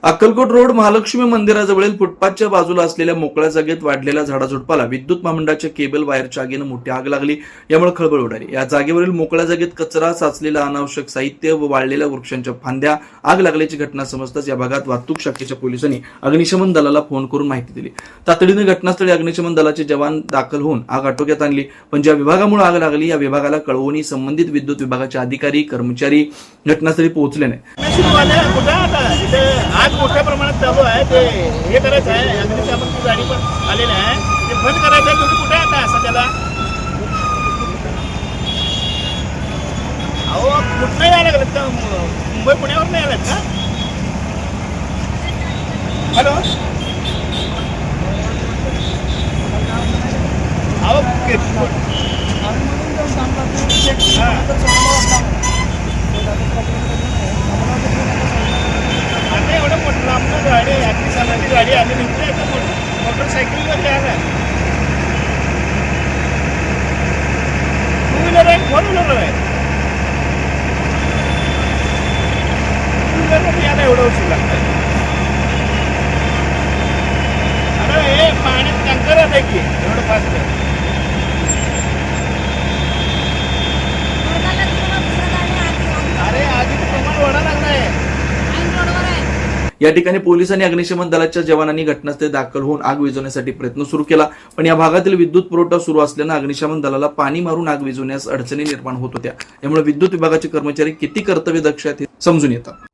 Akkalkot road Mahalakshmi मंदिराजवळील फुटपाथच्या बाजूला असलेल्या मोकळ्या जागेत वाढलेल्या झाडाझुडपाला विद्युत महामंडळाच्या केबल वायरच्या आगीनं मोठी आग लागली. यामुळे खळबळ उडाली. या जागेवरील मोकळ्या जागेत कचरा, साचलेलं अनावश्यक साहित्य व वाळलेल्या वृक्षांच्या फांद्या आग लागल्याची घटना समजताच या भागात वाहतूक शाखेच्या पोलिसांनी अग्निशमन दलाला फोन करून माहिती दिली. तातडीने घटनास्थळी अग्निशमन दलाचे जवान दाखल होऊन आग आटोक्यात आणली. पण ज्या विभागामुळे आग लागली या विभागाला कळवूनही संबंधित विद्युत विभागाचे अधिकारी कर्मचारी घटनास्थळी पोहोचले नाही. आज मोठ्या प्रमाणात चालू आहे. ते हे करायचं आहे, अग्निशामकची गाडी पण आलेली आहे, ते बंद करायचं आहे. तुम्ही कुठे आता सध्याला? अहो कुठं यायला लागलेत का? मुंबई पुण्यावर नाही आलात का? हॅलो, अहो आता एवढं मोठं आपलं गाडी अग्निशामकची गाडी आली नाही, मोटरसायकलवर आला. टू व्हीलर आहे, फोर व्हीलर आहे. टू व्हीलरवर यायला एवढं उशीर लागतं. आता हे पाण्यात टँकर आहे की एवढं फास्ट. अरे आगीचं प्रमाण वाढायला लागलंय. या ठिकाणी पोलिसांनी अग्निशमन दलाच्या जवानांनी घटनास्थळी दाखल होऊन आग विझवण्यासाठी प्रयत्न सुरू केला. पण या भागातील विद्युत पुरवठा सुरू असल्यानं अग्निशमन दलाला पाणी मारून आग विझवण्यास अडचणी निर्माण होत होत्या. यामुळे विद्युत विभागाचे कर्मचारी किती कर्तव्यदक्ष आहेत हे समजून येतात.